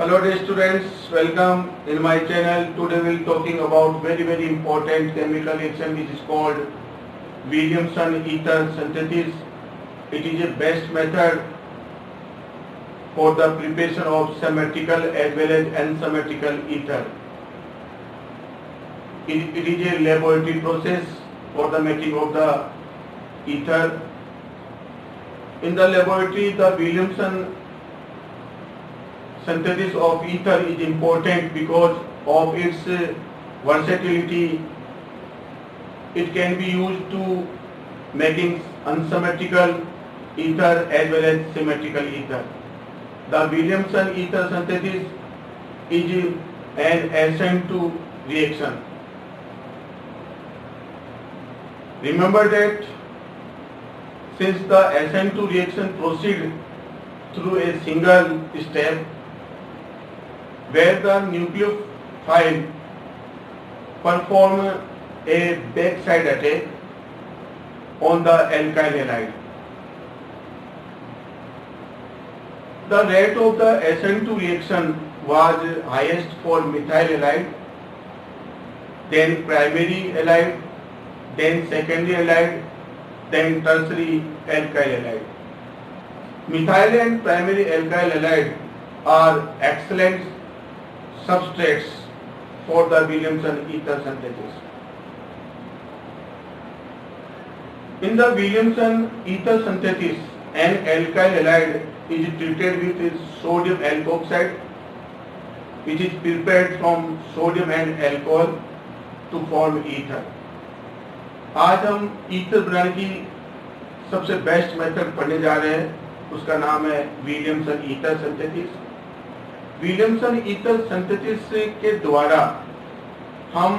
Hello dear students, welcome in my channel. Today we will talking about very important chemical reaction which is called Williamson ether synthesis. It is a best method for the preparation of symmetrical as well as unsymmetrical ether. It is a laboratory process for the making of the ether. In the laboratory, the Williamson synthesis of ether is important because of its versatility. It can be used to making unsymmetrical ether as well as symmetrical ether. The Williamson ether synthesis is an SN2 reaction. Remember that since the SN2 reaction proceeds through a single step where the nucleophile perform a backside attack on the alkyl halide. The rate of the SN2 reaction was highest for methyl halide, then primary halide, then secondary halide, then tertiary alkyl halide. Methyl and primary alkyl halide are excellent substrates for the Williamson ether synthesis. In the Williamson ether synthesis, an alkyl halide is treated with sodium alkoxide, which is prepared from sodium and alcohol to form ether. आज हम ether बनाने की सबसे best method पढ़ने जा रहे हैं, उसका नाम है Williamson ether synthesis. Williamson ether synthesis के द्वारा हम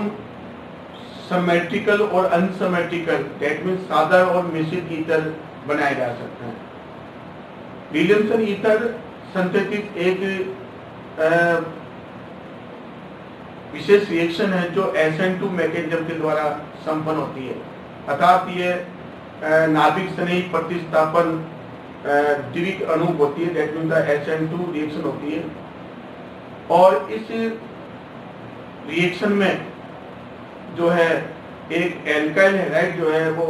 सिमेट्रिकल और अनसिमेट्रिकल, दैट मींस सादा और मिश्रित ईथर बनाए जा सकते हैं। विलियमसन ईथर सिंथेसिस एक विशेष रिएक्शन है जो SN2 मैकेनिज्म के द्वारा संपन्न होती है, अर्थात ये नाभिक स्नेही प्रतिस्थापन द्विक अणु होती है, दैट मींस SN2 रिएक्शन होती है। और इस रिएक्शन में जो है एक एल्काइल हैलाइड जो है वो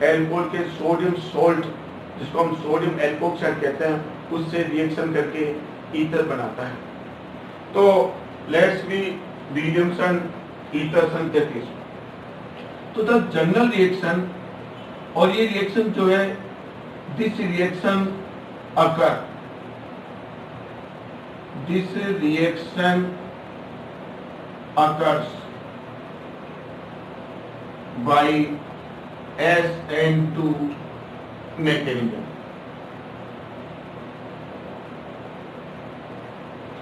एल्कोहल के सोडियम सोल्ट, जिसको हम सोडियम एल्कोक्साइड कहते हैं, उससे रिएक्शन करके ईथर बनाता है। तो let's be Williamson ether synthesis. तो द जनरल रिएक्शन, और ये रिएक्शन जो है this reaction occurs by SN2 mechanism.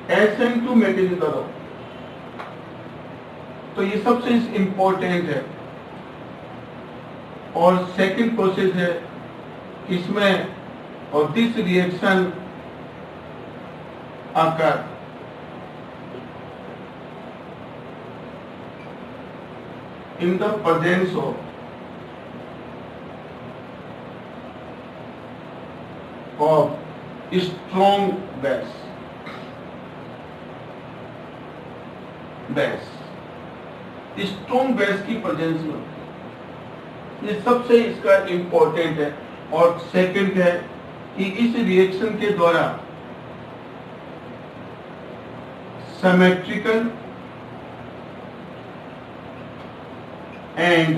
SN2 mechanism करो तो ये सबसे इम्पोर्टेंट है। और सेकंड प्रोसेस है इसमें, और this reaction occur in the presence of strong base. Strong base की प्रेजेंस में, ये सबसे इसका इंपॉर्टेंट है। और सेकंड है कि इस रिएक्शन के द्वारा symmetrical and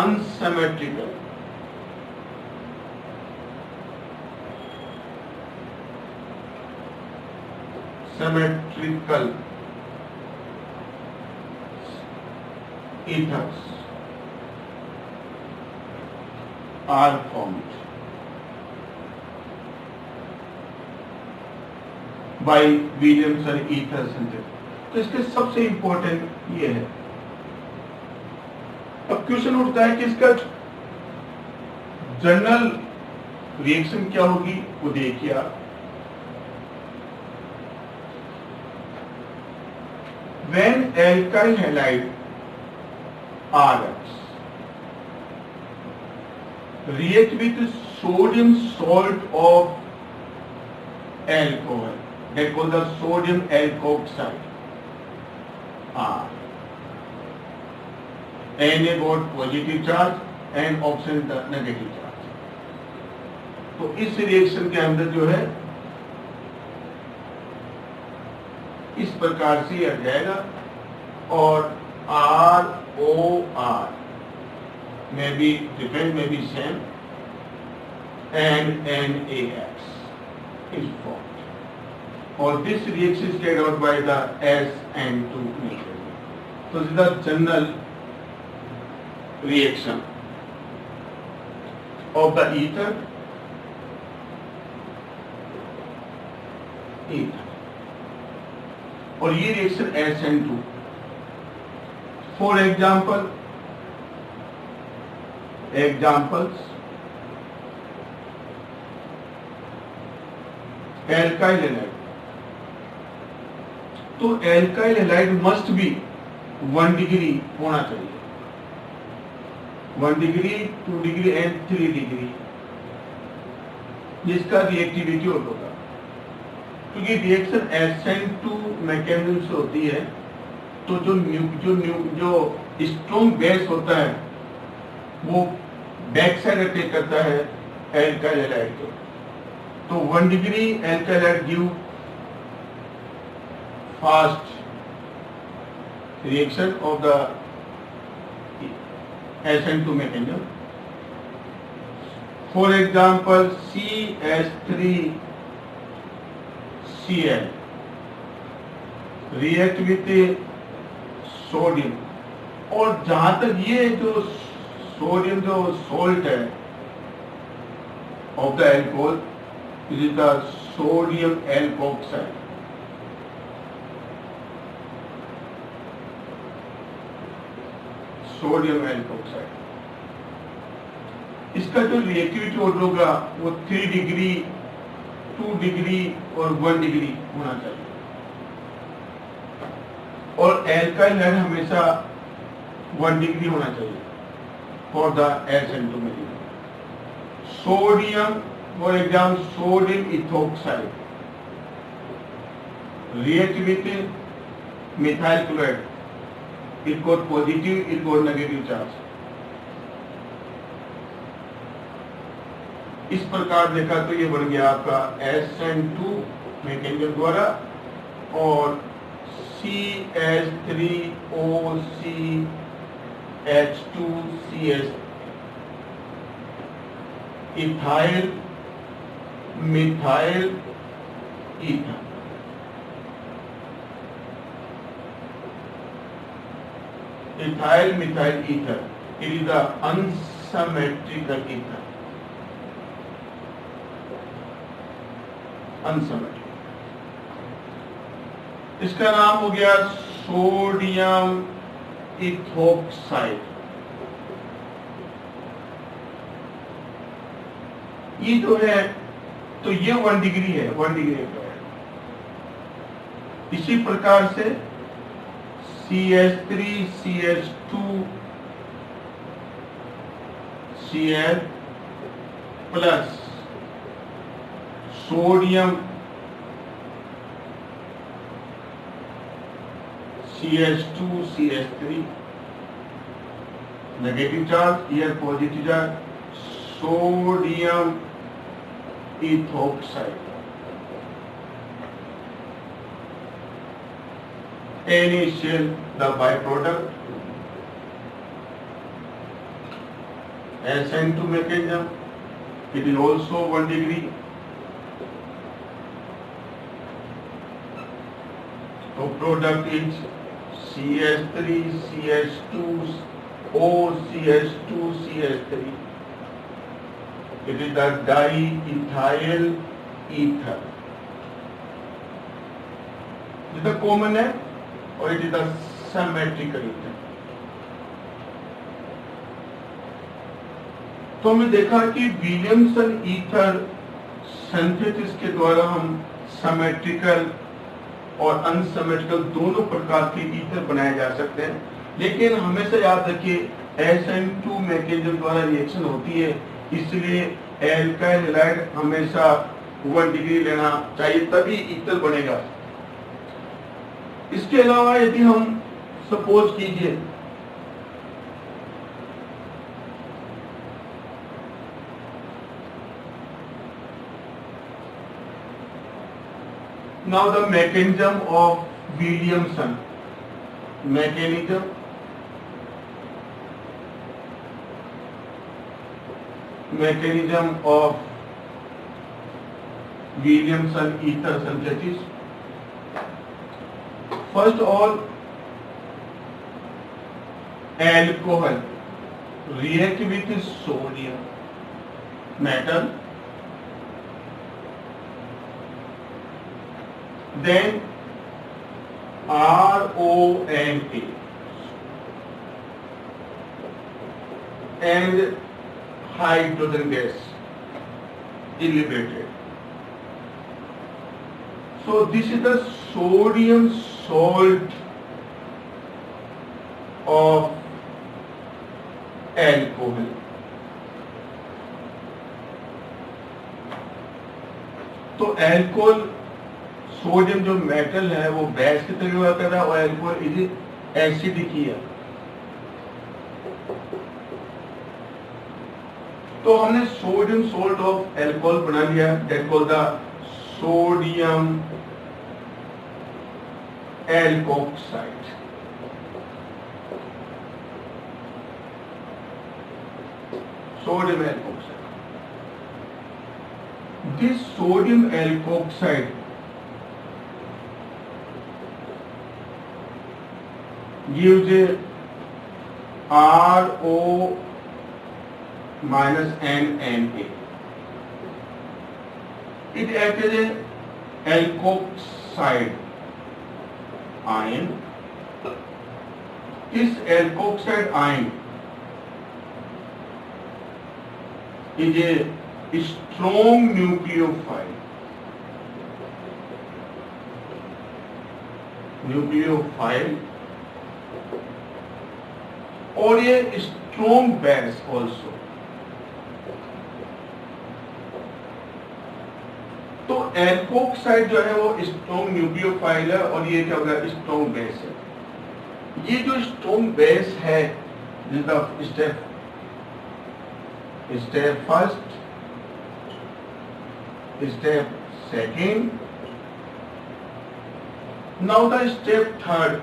unsymmetrical ethers are formed by Williamson ether synthesis. तो इसके सबसे इंपॉर्टेंट ये है। अब क्वेश्चन उठता है कि इसका जनरल रिएक्शन क्या होगी, वो देखिए आप। When alkyl halide RX react with sodium salt of alcohol, that called the sodium alkoxide R. Na got positive charge and oxygen the negative charge. तो इस रिएक्शन के अंदर जो है इस प्रकार से आ जाएगा और ROR may be different, may be same, and NaX is formed. Or this reaction is carried out by the SN2 mechanism. So this is the general reaction of the ether. और ये reaction SN2. For examples, alkyl halide. तो alkyl halide must be 1 degree होना चाहिए, 1 degree, 2 degree and 3 degree, जिसका reactivity होगा, क्योंकि reaction SN2 mechanism से होती है। तो जो स्ट्रॉन्ग बेस होता है वो बैक साइड अटैक करता है एल्काइल हैलाइड को। तो 1 degree alkyl halide give fast reaction of the SN2 mechanism. For example CH3Cl react with sodium, और जहां तक ये जो सोडियम जो सोल्ट है of the alcohol, it is the sodium alkoxide. Sodium alkoxide इसका जो रिएक्टिविटी ऑर्डर होगा वो 3 डिग्री, 2 डिग्री और 1 डिग्री होना चाहिए। और एल्काइल हैलाइड हमेशा 1 डिग्री होना चाहिए for the SN2 mechanism. Sodium for example sodium ethoxide react with methyl chloride, it got positive, it got negative charge. इस प्रकार देखा तो ये बन गया आपका SN2 मैकेनिज्म द्वारा, और CH3OCH2CH ethyl methyl ether. Ethyl methyl ether, it is the unsymmetrical ether, unsymmetrical. इसका नाम हो गया सोडियम इथोक्साइड। ये जो है तो ये 1 डिग्री है, 1 डिग्री है। इसी प्रकार से CH3CH2Cl plus sodium CH2CH3 negative charge, here positive charge, sodium ethoxide. NaCl the byproduct, SN2 mechanism, it is also 1 degree. So product is CH3CH2OCH2CH3. It is the diethyl ether. This is the common name, or it is the symmetrical ether. तो हमने देखा कि Williamson ether synthesis के द्वारा हम symmetrical और unsymmetrical दोनों प्रकार के ईथर बनाए जा सकते हैं, लेकिन हमेशा याद रखिए SN2 मैकेनिज्म द्वारा रिएक्शन होती है, इसलिए एल्काइल हैलाइड हमेशा 1 डिग्री लेना चाहिए, तभी ईथर बनेगा। इसके अलावा यदि हम सपोज कीजिए now the mechanism of Williamson mechanism of Williamson ether synthesis. First of all, alcohol react with sodium metal, then ROMA and hydrogen gas is liberated. So this is the sodium salt of alcohol. तो alcohol sodium जो metal है वो base की तरह व्यवहार कर रहा है और अल्कोहल इज एसिडिक ही है। तो हमने सोडियम सोल्ट ऑफ अल्कोहल बना लिया, that called the sodium alkoxide. Sodium alkoxide, this sodium alkoxide gives a RO minus NNA. It acts as an alkoxide ion. This alkoxide ion is a strong nucleophile. और ये strong base also. तो alkoxide जो है वो strong nucleophile है और ये क्या होगा, स्ट्रॉन्ग बेस है। ये जो स्ट्रॉन्ग बेस है, step first, step second, now the step third.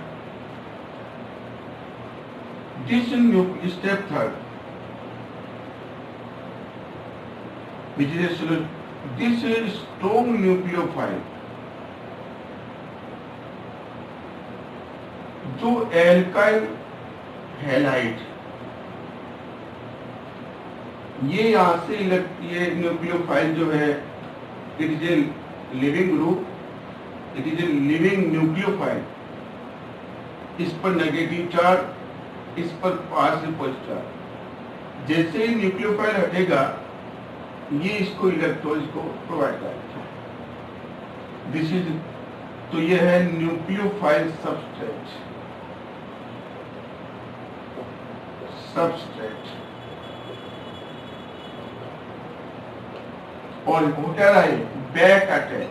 This is step third, which is this is strong nucleophile जो एल्काइल हैलाइड, ये यहां से ये न्यूक्लियोफाइल जो है, it is a leaving group, it is a living nucleophile. इस पर negative charge, इस पर पॉजिटिव चार्ज। जैसे ही न्यूक्लियोफाइल हटेगा ये इसको इलेक्ट्रॉन्स को प्रोवाइड करेगा। दिस इज, तो ये है न्यूक्लियोफाइल सबस्ट्रेट। और वो क्या रहा है, बैक अटैक।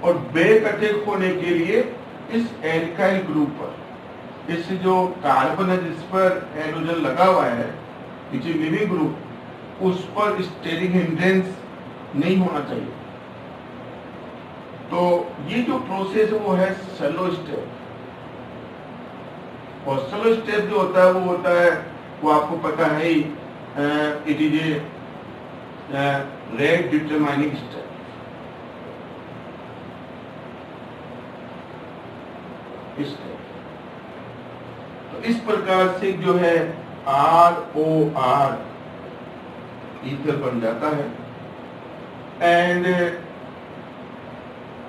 और बैक अटैक होने के लिए इस एल्काइल ग्रुप पर, इस जो कार्बन है जिस पर हाइड्रोजन लगा हुआ है, लिविंग ग्रुप, उस पर स्टेरिक हिंड्रेंस नहीं होना चाहिए। तो ये जो प्रोसेस है वो है स्लो स्टेप। और स्लो स्टेप जो होता है वो आपको पता है ही, it is a rate determining step. तो इस प्रकार से जो है ROR ईथर बन जाता है, एंड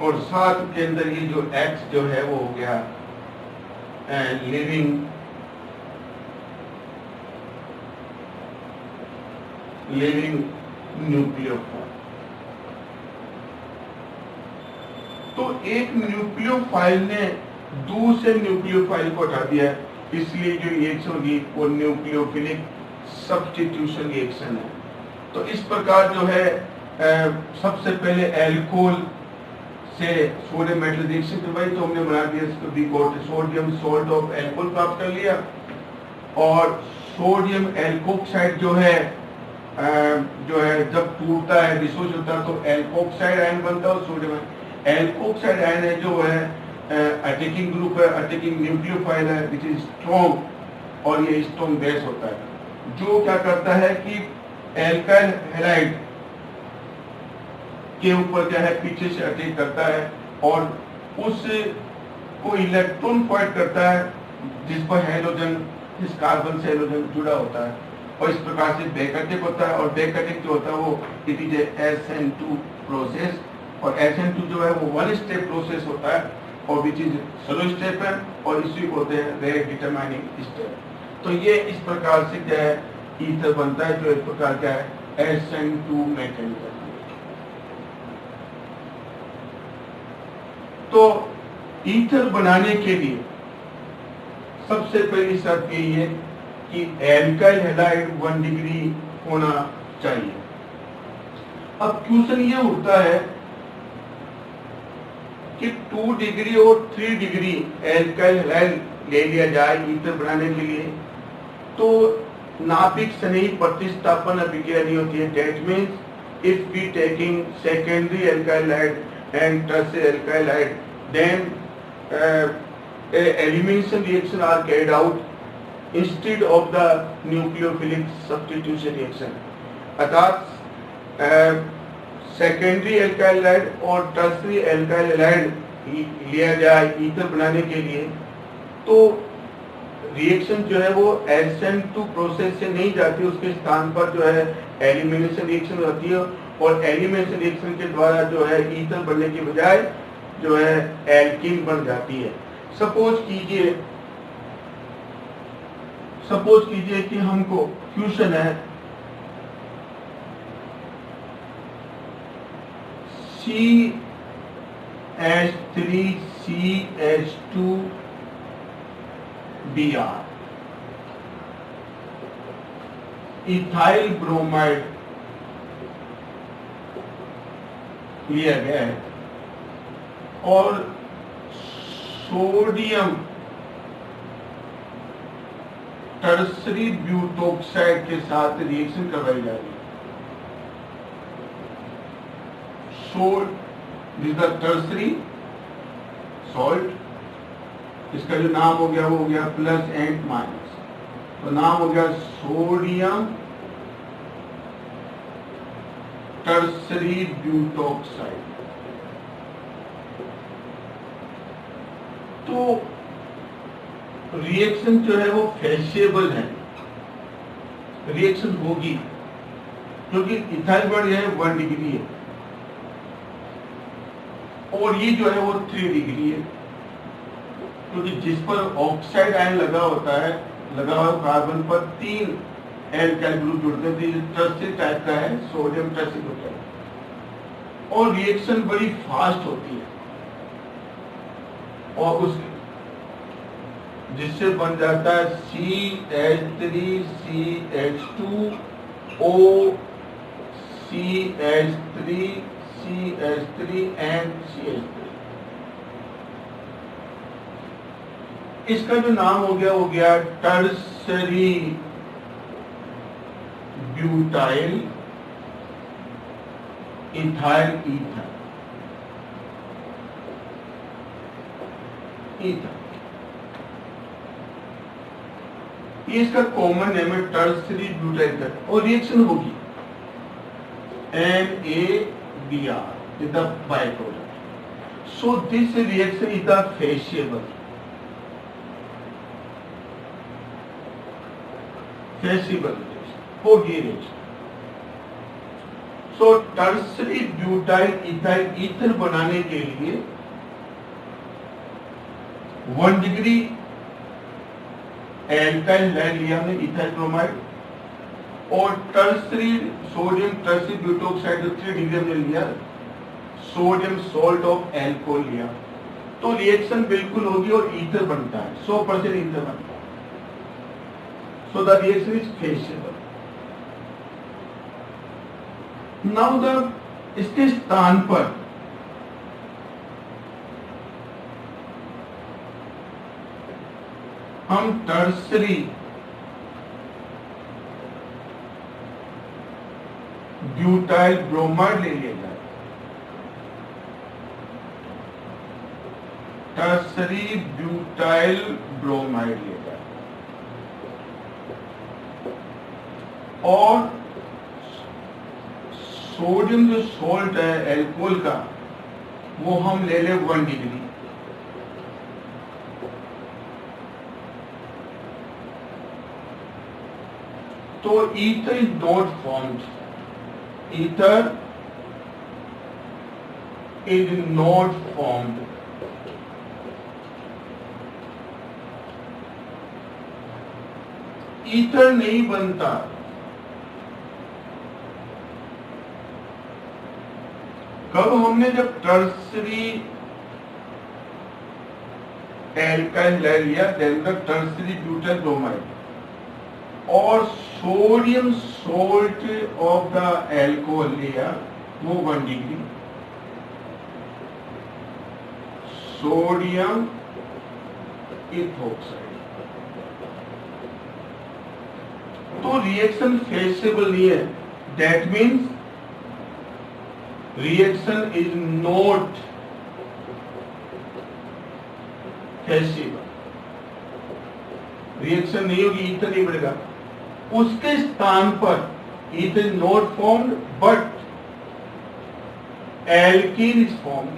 और साथ के अंदर ये जो X जो है वो हो गया लिविंग न्यूक्लियोफाइल। तो एक न्यूक्लियोफाइल ने दूसरे न्यूक्लियोफाइल को हटा दिया, इसलिए जो रिएक्शन होगी वो न्यूक्लियोफिलिक सब्स्टिट्यूशन रिएक्शन है। तो इस प्रकार जो है सबसे पहले एल्कोहल से सोडियम मेटल रिएक्शन करवाई, तो हमने बना दिया इसको सोडियम सॉल्ट ऑफ एल्कोहल प्राप्त कर लिया। और सोडियम एल्कोक्साइड जो है जब टूटता है डिसोसिएट होता है तो एल्कोक्साइड आयन बनता है। सोडियम एल्कोक्साइड आयन है जो है अटैकिंग ग्रुप है, अटैकिंग न्यूक्लियोफाइल है विच इज स्ट्रॉन्ग, और ये स्ट्रॉन्ग बेस होता है जो क्या करता है कि एल्काइल हैलाइड के ऊपर क्या है पीछे से अटैक करता है और उस को इलेक्ट्रॉन पॉइंट करता है जिस पर हैलोजन, इस कार्बन से हैलोजन जुड़ा होता है, और इस प्रकार से बैक अटैक होता है। और बैक अटैक जो होता है वो इट इज SN2 प्रोसेस, और SN2 जो है वो वन स्टेप प्रोसेस होता है और विच इज स्लो स्टेप है, और इसी को होते हैं रेट डिटरमाइनिंग स्टेप। तो ये इस प्रकार से क्या है ईथर बनता है, जो एक प्रकार क्या है SN2 मैकेनिज्म। तो ईथर बनाने के लिए सबसे पहली शर्त यही है कि एल्काइल हैलाइड 1 डिग्री होना चाहिए। अब क्वेश्चन ये उठता है कि 2 डिग्री और 3 डिग्री एल्काइल हैलाइड ले लिया जाए ईथर बनाने के लिए, तो नाभिक सन्निहित प्रतिस्थापन अभिक्रिया नहीं होती है। That means if we taking secondary alkyl halide and tertiary alkyl halide, then elimination reaction are carried out instead of the nucleophilic substitution reaction। अर्थात सेकेंडरी एल्काइल हैलाइड और टर्सरी एल्काइल हैलाइड लिया जाए ईथर बनाने के लिए, तो reaction जो है वो SN2 प्रोसेस से नहीं जाती, उसके स्थान पर जो है एलिमिनेशन रिएक्शन होती है, और एलिमिनेशन रिएक्शन के द्वारा जो है ईथर बनने की बजाय जो है एल्कीन बन जाती है। सपोज कीजिए कि हमको क्वेश्चन है CH3CH2Br इथाइल ब्रोमाइड लिया गया है और सोडियम टर्सरी ब्यूटोक्साइड के साथ रिएक्शन करवाई जा रही है। टर्सरी सॉल्ट, इसका जो नाम हो गया वो हो गया प्लस एंड माइनस, तो नाम हो गया सोडियम टर्सरी ब्यूटोक्साइड। तो रिएक्शन जो है वो फेसिबल है, रिएक्शन होगी क्योंकि इथाइल बॉन्ड है 1 डिग्री है और ये जो है वो 3 डिग्री है, क्योंकि जिस पर ऑक्साइड आयन लगा होता है, लगा हुआ कार्बन पर 3 एल्काइल ग्रुप जुड़ते हैं, टर्सरी टाइप का है सोडियम टर्सरी ग्रुप है, और रिएक्शन बड़ी फास्ट होती है और उस जिससे बन जाता है CH3CH2O CH3CH3 एंड CH3। इसका जो नाम हो गया टर्सरी ब्यूटाइल इथाइल ईथर। ये इसका कॉमन नेम है टर्सरी ब्यूटाइल, और रिएक्शन होगी NaBr with the byproduct. So this reaction is the feasible होगी रिएक्शन। सो टर्सरी ब्यूटाइल इथाइल ईथर बनाने के लिए 1 डिग्री एल्काइल हैलाइड लिया हमने इथाइल ब्रोमाइड, और tertiary sodium tertiary butoxide 3 degree हमने लिया, सोडियम सॉल्ट ऑफ एल्कोहल लिया, तो रिएक्शन बिल्कुल होगी और ईथर बनता है, 100% ईथर बनता है। So the reaction is feasible. Now the इसके स्थान पर हम टर्सरी ब्यूटाइल ब्रोमाइड ले लेगा. टर्सरी ब्यूटाइल ब्रोमाइड लेगा और सोडियम जो सोल्ट है एल्कोहल का वो हम ले ले 1 डिग्री. तो ether is not formed. Ether is not formed. Ether नहीं बनता. कब हमने जब टर्सरी एल्काइल ले लिया, then the tertiary butyl bromide और sodium salt of the alcohol लिया वो 1 डिग्री. Sodium ethoxide. तो रिएक्शन फेसिबल नहीं है. That means reaction is not feasible. Reaction नहीं होगी, ईथर नहीं बढ़ेगा. उसके स्थान पर ether not formed but alkene is formed.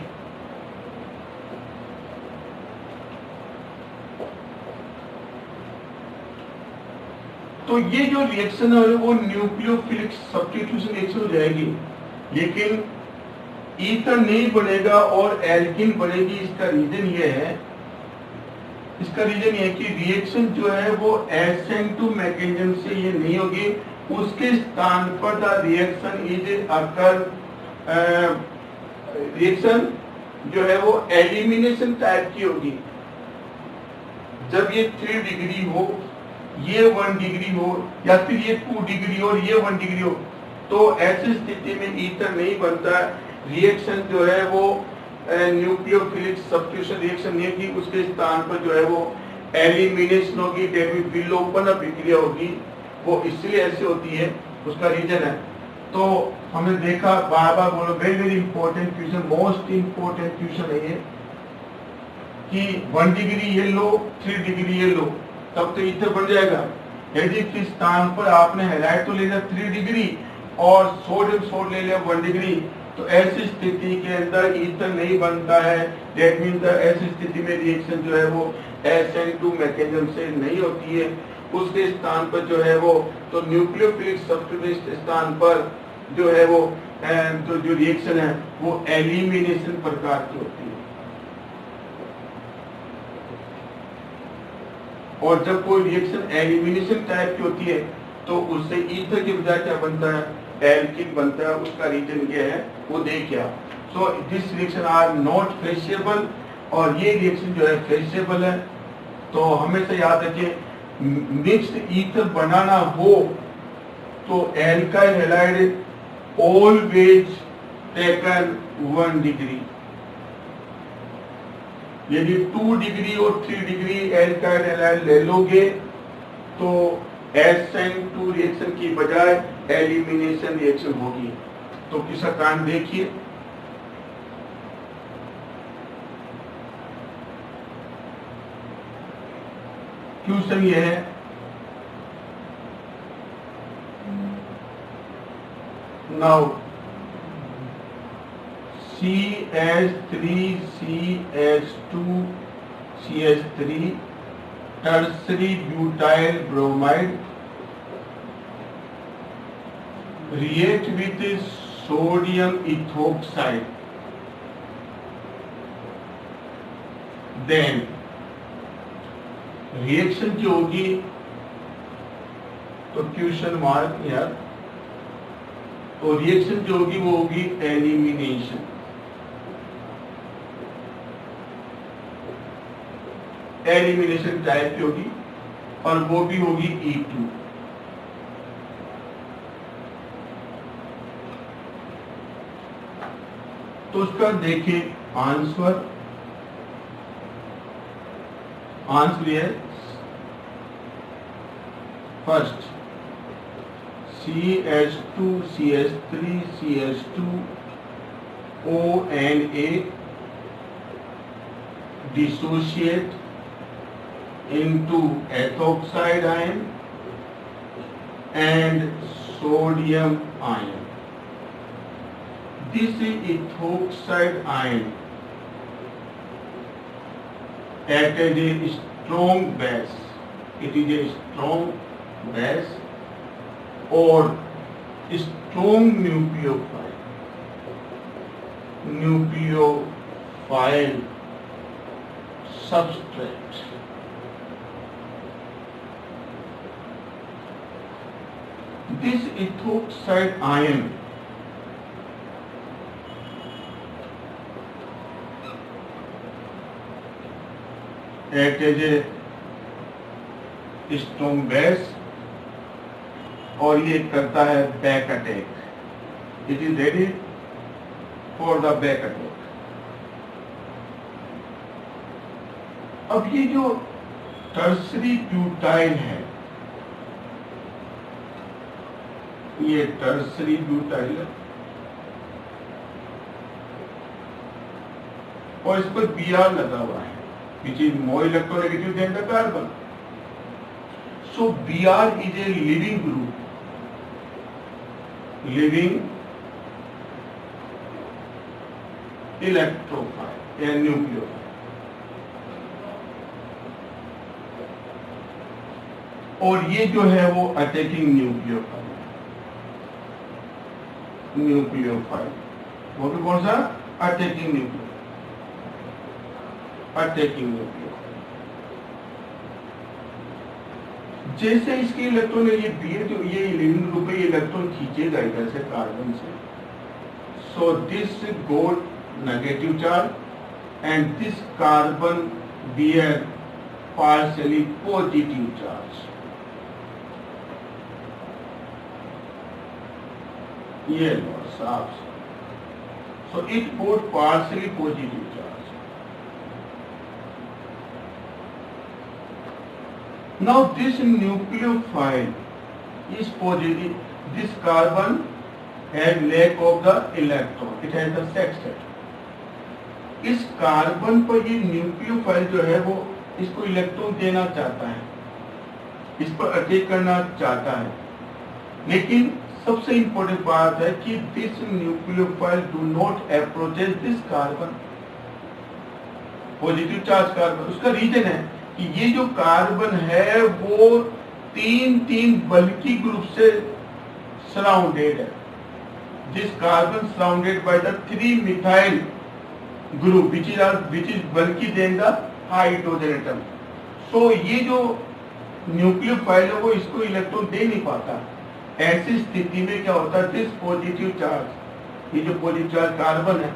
तो ये जो रिएक्शन है वो न्यूक्लियोफिलिक सब्स्टिट्यूशन रिएक्शन हो जाएगी, लेकिन ईथर नहीं बनेगा और एल्कीन बनेगी. इसका रीजन ये है, कि रिएक्शन जो है वो SN2 मैकेनिज्म से ये नहीं होगी. उसके स्थान पर the reaction is occur. Reaction जो है वो एलिमिनेशन टाइप की होगी. जब ये 3 डिग्री हो, ये 1 डिग्री हो, या फिर ये 2 डिग्री और ये 1 डिग्री हो, तो ऐसी स्थिति में ईथर नहीं बनता. रिएक्शन जो है वो न्यूक्लियोफिलिक सब्स्टिट्यूशन रिएक्शन नहीं होगी. उसके स्थान पर जो है वो एलिमिनेशन होगी. विलोपन प्रक्रिया होगी. वो इसलिए ऐसे होती है, उसका रीजन है. तो हमने देखा, बार बार बोलो, very very important question, most important question है ये, कि 1 डिग्री ये लो, 3 डिग्री ये लो, तब तो ईथर बन जाएगा. यदि किस स्थान पर आपने हैलाइड तो ले लिया 3 डिग्री और सोडियम सोल्ट ले लिया 1 डिग्री, तो ऐसी स्थिति के अंदर ईथर नहीं बनता है. दैट मीन्स ऐसी स्थिति में रिएक्शन जो है वो SN2 मैकेनिज्म से नहीं होती है. उसके स्थान पर जो है वो तो न्यूक्लियोफिलिक सब्स्टिट्यूशन स्थान पर जो है वो जो रिएक्शन है वो एलिमिनेशन प्रकार की होती है. और जब कोई रिएक्शन एलिमिनेशन टाइप की होती है तो उससे ईथर के बजाय क्या बनता है, एल्कीन बनता है. उसका रीजन क्या है वो देखिए. So this reaction are not feasible और ये रिएक्शन जो है फेसिबल है. तो हमेशा याद रखिए, मिक्स्ड ईथर बनाना हो तो alkyl halide always taken 1 degree. यदि 2 डिग्री और 3 डिग्री एल्काइल हैलाइड ले लोगे तो SN2 रिएक्शन की बजाय एलिमिनेशन रिएक्शन होगी. तो किसका कारण देखिए, क्वेश्चन ये है, now CH3CH2CH3 tertiary butyl bromide react with sodium ethoxide, then reaction जो होगी तो क्वेश्चन मार्क यार, तो रिएक्शन जो होगी वो होगी एलिमिनेशन. एलिमिनेशन टाइप की होगी. और वो भी होगी E2। तो उसका देखिए आंसर है first CH2 CH3 CH2 ONA dissociate into ethoxide ion and sodium ion. This ethoxide ion acts as a strong base. It is a strong base or strong nucleophile substrate. This ethoxide ion acts as a strong base और ये करता है back attack. It is ready for the back attack. अब ये जो tertiary butyl है, ये tertiary butyl है और इस पर Br लगा हुआ है, which is more electronegative than the carbon. So Br is a leaving group, living electrophile या nucleophile। और ये जो है वो अटैकिंग न्यूक्लियोफाइल, वो भी कौन सा? Attacking nucleophile. जैसे इसके इलेक्ट्रॉन ये Br जो ये लिविंग ग्रुप है, ये इलेक्ट्रॉन खींचेगा इधर से कार्बन से। So this got negative charge and this carbon Br partially positive charge। ये लो साफ। So it got partially positive charge। Now this nucleophile is positive. This carbon has lack of the electron. It has the sextet. इस carbon पर ये nucleophile जो है वो इसको इलेक्ट्रॉन देना चाहता है, इस पर अटैक करना चाहता है, लेकिन सबसे इंपॉर्टेंट बात है कि this nucleophile do not approaches this carbon, positive charge carbon. उसका रीजन है कि ये जो कार्बन है वो तीन बल्कि ग्रुप से सराउंडेड है। This carbon surrounded by the 3 methyl group which is बल्कि देन द हाइड्रोजन एटम। सो ये जो न्यूक्लियोफाइल है वो इसको इलेक्ट्रॉन दे नहीं पाता। ऐसी स्थिति में क्या होता है, दिस पॉजिटिव चार्ज, ये जो पॉजिटिव चार्ज कार्बन है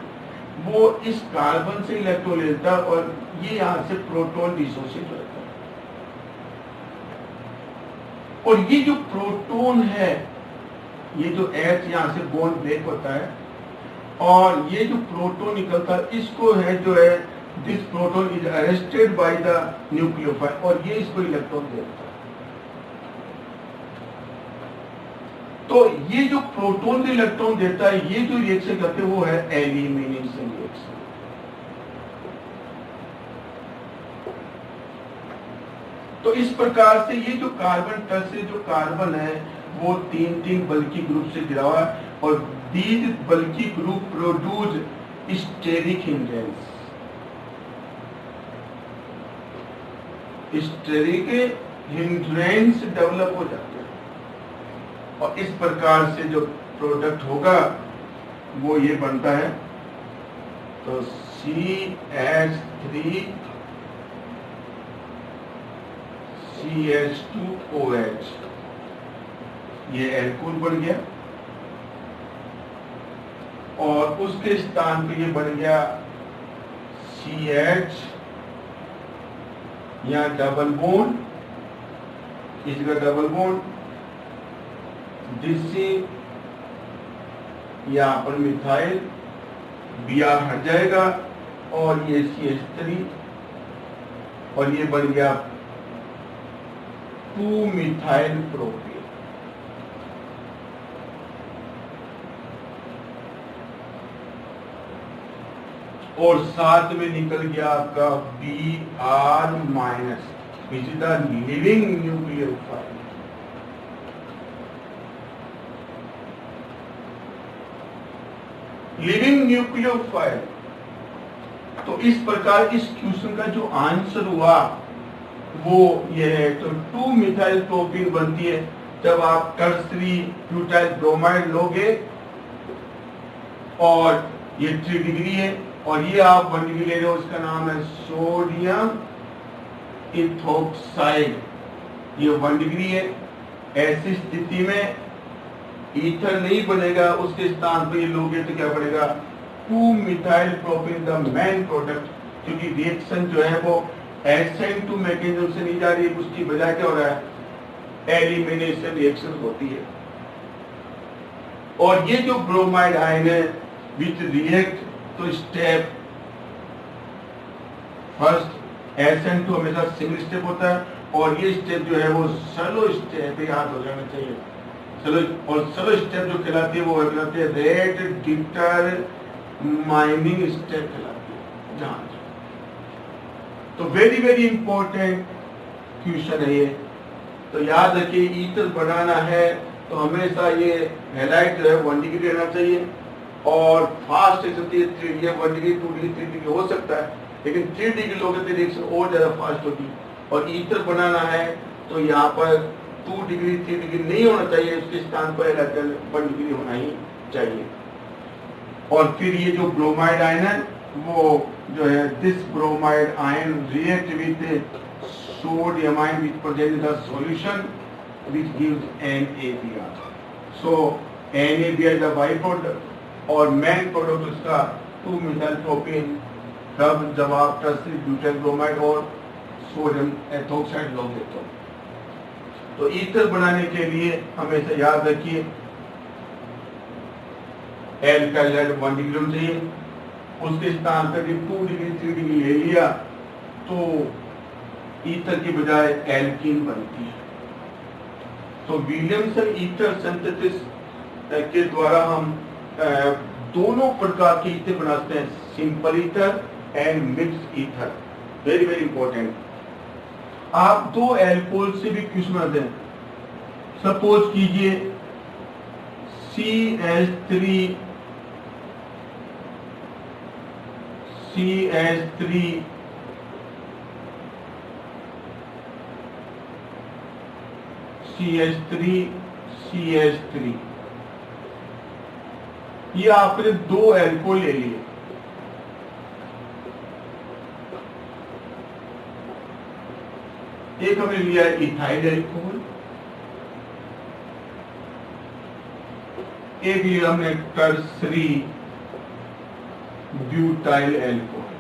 वो इस कार्बन से इलेक्ट्रॉन लेता है और ये यहां से प्रोटॉन डिसोसिएट होता है। और ये जो प्रोटॉन है, ये जो H यहां से बॉन्ड ब्रेक होता है और ये जो प्रोटॉन निकलता है इसको है जो है this proton is arrested by the nucleophile और ये इसको इलेक्ट्रॉन देता है। तो ये जो प्रोटॉन को इलेक्ट्रॉन देता है, ये जो रिएक्शन करते हैं वो है एलिमिनेशन रिएक्शन। तो इस प्रकार से ये जो कार्बन से जो कार्बन है वो तीन बल्कि ग्रुप से गिरा हुआ है और these bulky group produce steric hindrance. Steric hindrance develop हो जाते हैं और इस प्रकार से जो प्रोडक्ट होगा वो ये बनता है। तो CH3 CH2OH, ये एल्कोहल बन गया और उसके स्थान पे ये बन गया CH, यहाँ डबल बॉन्ड इसका डबल बॉन्ड, जिससे यहाँ पर मिथाइल Br हट जाएगा और ये CH3 और ये बन गया 2-मिथाइल प्रोपेन। और साथ में निकल गया आपका Br- which is the living nucleophile। Living nucleophile. तो इस प्रकार इस क्वेश्चन का जो आंसर हुआ वो ये है। तो 2-मिथाइल प्रोपीन बनती है जब आप टर्सरी ब्यूटाइल ब्रोमाइड लोगे और ये 3 डिग्री है और ये आप 1 डिग्री ले रहे हो, इसका नाम है सोडियम इथोक्साइड, ये 1 डिग्री है। ऐसी स्थिति में ईथर नहीं बनेगा, उसके स्थान पर ये लोगे तो क्या बनेगा 2-मिथाइल प्रोपीन द मेन प्रोडक्ट, क्योंकि रिएक्शन जो है वो SN2 मैकेनिज्म से नहीं जा रही है, उसकी बजाय क्या हो रहा है एलिमिनेशन रिएक्शन होती है। और ये जो ब्रोमाइड आयन है विच रिएक्ट, तो स्टेप फर्स्ट SN2 हमेशा सिंगल स्टेप होता है और ये स्टेप जो है वो स्लो स्टेप याद हो जाना चाहिए। स्लो और स्लो स्टेप जो कहलाती है वो कहलाती है रेट डिटरमाइनिंग स्टेप कहलाती है जहां। तो वेरी वेरी इंपॉर्टेंट क्वेश्चन है ये। तो याद रखिए ईथर बनाना है तो हमेशा ये हैलाइड जो है 1 डिग्री रहना चाहिए और fast reaction 1 degree 2 degree 3 degree हो सकता है, लेकिन 3 डिग्री लोगे तो रिएक्शन और ज्यादा फास्ट होगी। और ईथर बनाना है तो यहाँ पर 2 डिग्री 3 डिग्री नहीं होना चाहिए, उसके स्थान पर 1 डिग्री होना ही चाहिए। और फिर ये जो ब्रोमाइड आयन है वो जो है this bromide ion react with sodium ion which present the solution which gives NaBr। So NaBr is the byproduct और मेन प्रोडक्ट उसका 2-मिथाइल प्रोपीन, तब जब आप टर्सरी ब्यूटाइल ब्रोमाइड और सोडियम एथोक्साइड लोगे तो ईथर बनाने के लिए हमेशा याद रखिए एल्काइल 1 डिग्री होना चाहिए, उसके स्थान पर 2 डिग्री 3 डिग्री ले लिया तो ईथर की बजाय एल्कीन बनती है। तो विलियमसन ईथर सिंथेसिस के द्वारा हम दोनों प्रकार के ईथर बनाते हैं, simple ether and mix ether. Very very important. आप 2 एल्कोहल से भी क्वेश्चन बनाते हैं। सपोज कीजिए CH3 CH3 ये आपने 2 एल्कोहल ले लिए। एक हमने लिया इथाइल एल्कोहल, एक लिया हमने टर्सरी ब्यूटाइल एल्कोहल।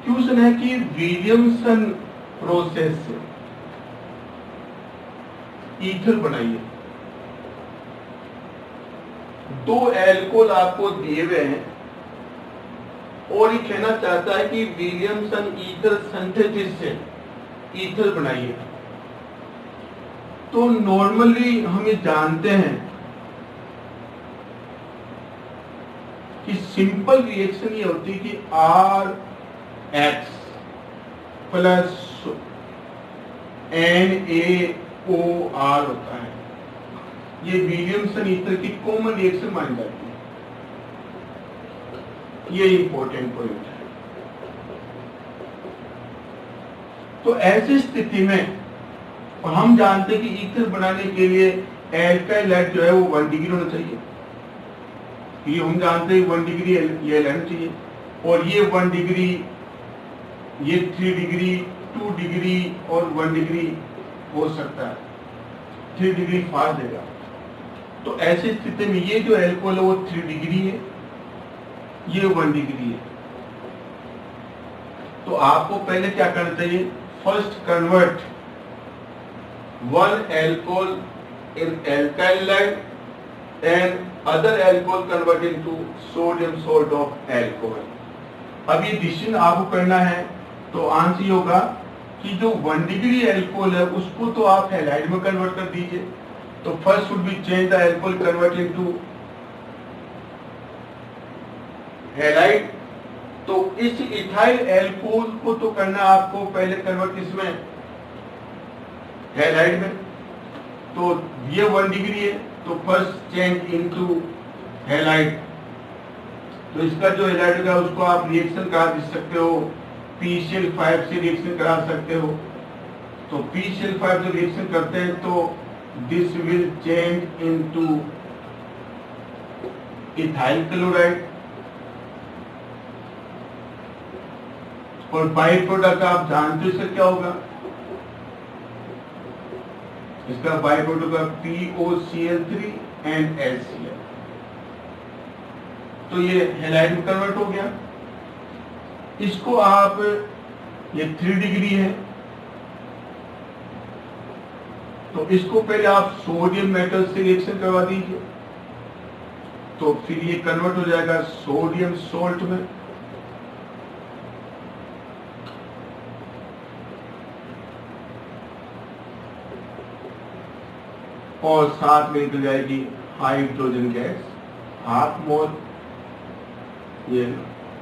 क्वेश्चन है कि विलियमसन प्रोसेस से ईथर बनाइए। 2 एल्कोहल आपको दिए हुए हैं और ये कहना चाहता है कि विलियमसन ईथर सिंथेसिस से ईथर बनाइए। तो नॉर्मली हम ये जानते हैं कि सिंपल रिएक्शन ये होती है कि RH प्लस NaOR होता है। ये विलियमसन ईथर की कॉमन रिएक्शन मानी जाती है। ये इंपॉर्टेंट पॉइंट है। तो ऐसी स्थिति में और हम जानते हैं कि ईथर बनाने के लिए एल्काइल हाइड जो है वो 1 डिग्री होना चाहिए। ये हम जानते हैं 1 डिग्री ये लेना चाहिए और ये 1 डिग्री, ये 3 डिग्री, 2 डिग्री और 1 डिग्री हो सकता है। 3 डिग्री फास्ट देगा। तो ऐसी स्थिति में ये जो एल्कोहल है वो 3 डिग्री है, ये 1 डिग्री है। तो आपको पहले क्या करना चाहिए, first convert one alcohol in alkyl halide and other alcohol convert into sodium salt of alcohol. अब ये डिसीजन आपको करना है, तो आंसर ये होगा कि जो 1 डिग्री एल्कोहल है उसको तो आप हैलाइड में कन्वर्ट कर दीजिए. तो first would be change the alcohol convert into halide. तो इस इथाइल एल्कोहल को तो करना आपको पहले कन्वर्ट किसमें, हैलाइड में. तो ये 1 डिग्री है, तो फर्स्ट चेंज इनटू हैलाइड. तो इसका जो हैलाइड होगा उसको आप रिएक्शन करा दे सकते हो, PCl5 से रिएक्शन करा सकते हो. तो PCl5 जो रिएक्शन करते हैं तो this will change into ethyl chloride. और बाई प्रोडक्ट आप जानते हो इसका क्या होगा, इसका बाई प्रोडक्ट होगा POCl3 एंड HCl. तो ये हैलाइड में कन्वर्ट हो गया. इसको आप, ये 3 डिग्री है, तो इसको पहले आप सोडियम मेटल से रिएक्शन करवा दीजिए. तो फिर ये कन्वर्ट हो जाएगा सोडियम सोल्ट में. और साथ में निकल जाएगी हाइड्रोजन गैस, हाफ मोल. ये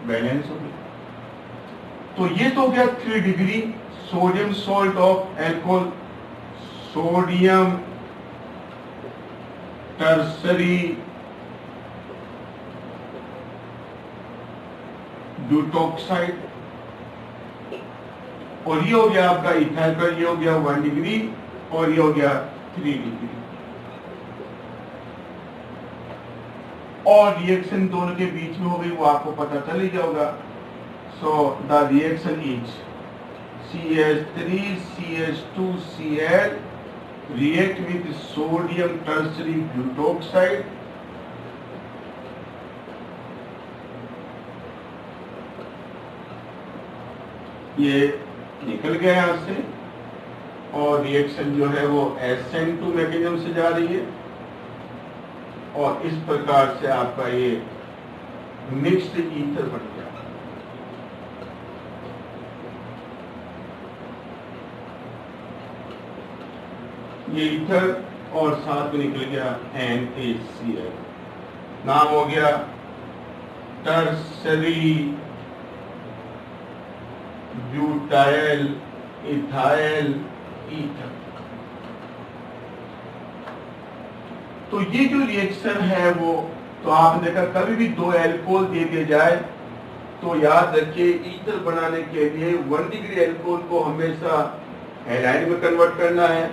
बैलेंस हो गया. तो ये तो हो गया 3 degree sodium salt of alcohol, sodium tertiary butoxide. और ये हो गया आपका इथाइल का, ये हो गया 1 डिग्री और ये हो गया 3 डिग्री. और रिएक्शन दोनों के बीच में हो गई, वो आपको पता चल ही जाएगा. So the reaction is CH3CH2Cl react with sodium tertiary butoxide ये निकल गया यहाँ से. और रिएक्शन जो है वो SN2 मैकेनिज्म से जा रही है. और इस प्रकार से आपका ये मिक्स्ड ईथर बन गया. ये ईथर और साथ में निकल गया NaCl. नाम हो गया टर्सरी ब्यूटाइल इथाइल ईथर. तो ये जो रिएक्शन है वो, तो आपने देखा कभी भी 2 एल्कोहल दे दिए जाए तो याद रखिए ईथर बनाने के लिए 1 डिग्री एल्कोहल को हमेशा हैलाइड में कन्वर्ट करना है.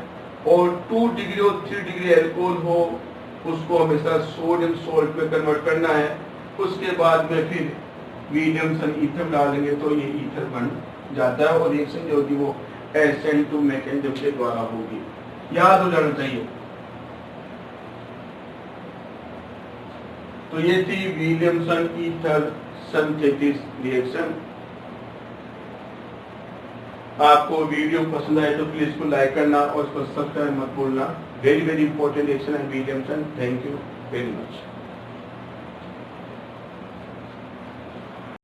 और 2 डिग्री और 3 डिग्री एल्कोहल हो उसको हमेशा सोडियम सॉल्ट में कन्वर्ट करना है. उसके बाद में फिर मीडियम सन ईथर डालेंगे तो ये ईथर बन जाता है. और रिएक्शन जो होगी वो SN2 मैकेनिज्म के द्वारा होगी. याद हो जाना चाहिए. तो ये थी विलियमसन ईथर सिंथेसिस रिएक्शन. आपको वीडियो पसंद आए तो प्लीज इसको लाइक करना और इसको सब्सक्राइब मत भूलना. वेरी वेरी इंपॉर्टेंट रिएक्शन है Williamson. Thank you very much.